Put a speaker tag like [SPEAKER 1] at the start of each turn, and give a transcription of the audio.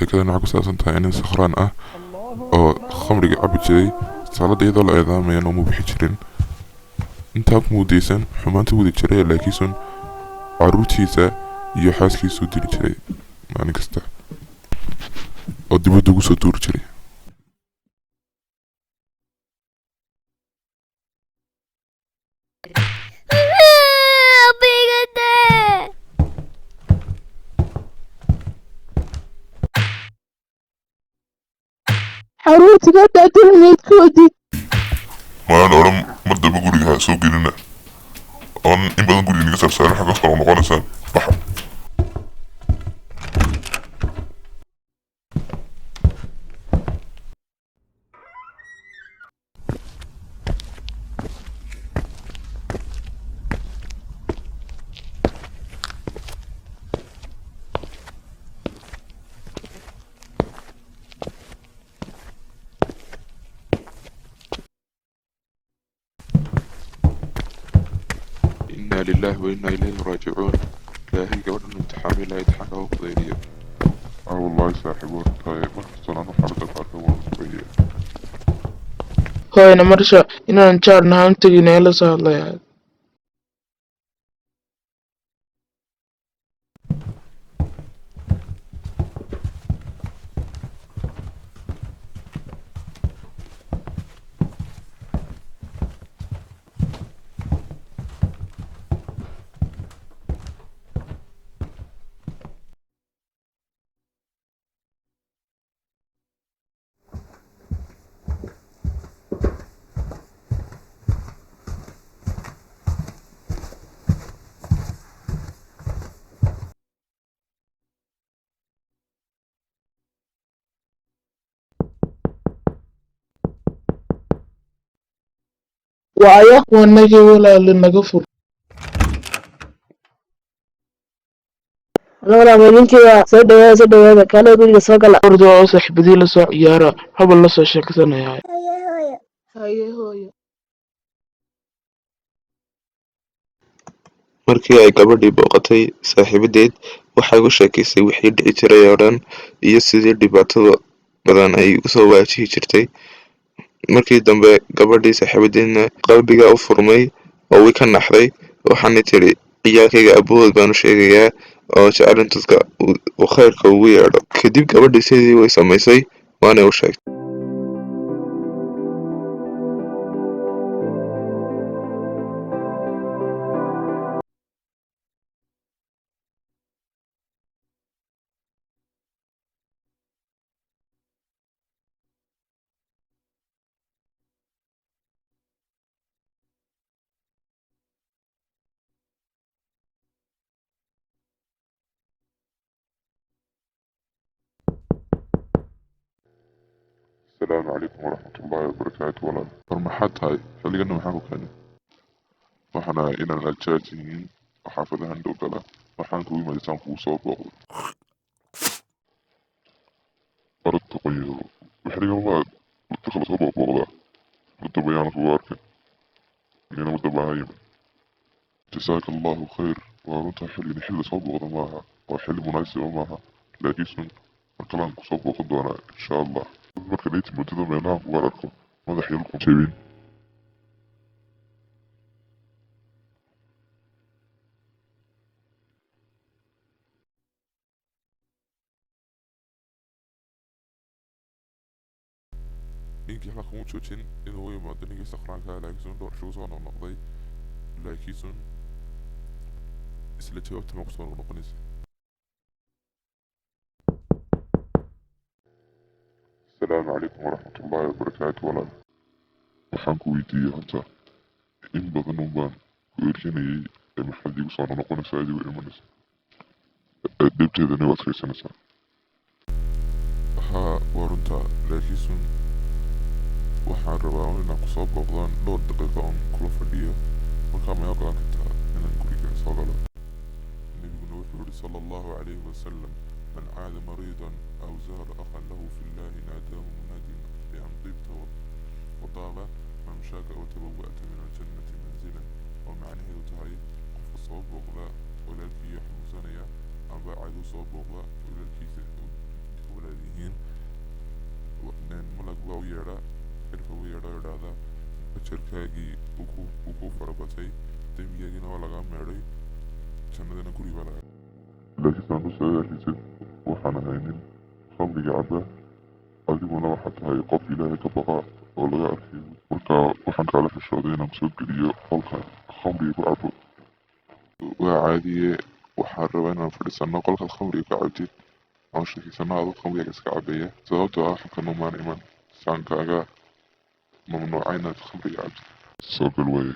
[SPEAKER 1] sheekadana waxay ku saabsan tahay nin sakhraan ah oo khamriga cabi jiray salaada iyadoo la eedaamayana uma bixi jirin intaa ku mudaysan xumaanta wadi jiray laakiinse caruurtiisa iyo xaaskiisu dili jiray maalin kasta oo dibadda ugu soo tuuri jiray
[SPEAKER 2] caruurtiga daadil meydkoodii
[SPEAKER 3] maan odhan mar dambe guriga ha soo gelina oon in badan guriga niga sarsaarin xaggaas kale noqonaysaan baxa
[SPEAKER 1] إنا لله وإنا إليه راجعون إلهي قبل امتحان لا يتحقق وقضيرية
[SPEAKER 3] والله saaxiibo tahay markastana anu xaalada qaarka waan isbayay
[SPEAKER 2] hooyana marsha inaan jaarnahaan tegin ee la soo hadlayaa waayo wanagii walaali naga fur
[SPEAKER 4] labada ninkiiba soo dhawaada kale guriga soo gala
[SPEAKER 2] ordo oo saaxiibadii la soo ciyaara habal la soo sheeksanaya haye hooyo
[SPEAKER 5] markii ay gabadhii booqatay saaxiibadeed waxay u sheekaysay wixii dhici jiray oo dhan iyo sidii dhibaatada badan ay usoo waajihi jirtay markii dambe gabadhii saaxiibadeedna qalbiga u furmay oo way ka naxday waxaana tiri ciyaalkayga abahood baan u sheegayaa oo jecel in dadka uu khayrka ugu yeedho kadib gabadhii sidii way samaysay waana u sheegtay
[SPEAKER 3] السلام عليكم ورحمة الله وبركاته والله فرمحات هاي خلينا محاكو كان وحنا إنا الجاجين وحافظها عنده قلا وحنا كوي مجسام فوصوب وغض أرد تغير بحريق الله تخلص أبوك وغضا رد بيانا فوارك لأنه مدى بعايم جزاك الله خير وارنتها حل نحل صوب وغضا معها وحل مناسبة معها لكن الكلام صوب وغضانا إن شاء الله marka leyti muddada meelaha ku arko madax yalku jabin
[SPEAKER 1] ninkii xalka mu joojin inuu u yimaado ninkii sakhraanka laakiin dhowr shuu soo noqnoqday laakiin isla jawaabta ma ku soo noqonaysa
[SPEAKER 3] السلام عليكم ورحمة الله وبركاته والله waxaan ku weydiiyey horta in badan unbaan ku eryanayay ee maxaad iigu soo noqonaysaa adigo imanaysa dhibteedana waad haysanaysaa
[SPEAKER 1] haa waa runtaa laakiin waxaan rabaa inaan kusoo booqdaan dhowr daqiiqo oon kula fadhiyo markaa may ogolaan kartaa inaan guriga soo galo nabiguna wuxuu yihi sala allahu calayhi wasalam man caada mariidan aw zahara akhan lahu fi llahi naadaahu munaadin bian tibta wadaaba mamshaaka وتبوأت من الجنة منزلا ومعنى tahay qofka soo booqda walaalkii xanuunsanaya amba cadu soo booqda walaalkiisa walaalyihiin nin malag baa u yeedhaa cirka u yeedha oo idhaahdaa ajarkaagii uu ku farabatay dembigaagina waa lagaa meedhay jannadana guri baa laga
[SPEAKER 3] laakiin saan u soo heshiisid waxaan ahay nin khamriga caba adiguna waxaad tahay qof ilaahay ka baqa oo laga arkayo marka waxaan kaala xishooday inaan kusoo geliyo qolka khamriga ku cabo
[SPEAKER 1] waa caadiye waxaan rabaa inaan fadhiisano qolkaad khamriga ka cabtid aan sheekeysano adoo khamriga iska cabaya sababtoo ah halkan umaan iman saan kaaga mamnuuca inaad khamriga cabtid
[SPEAKER 3] soo gal waaye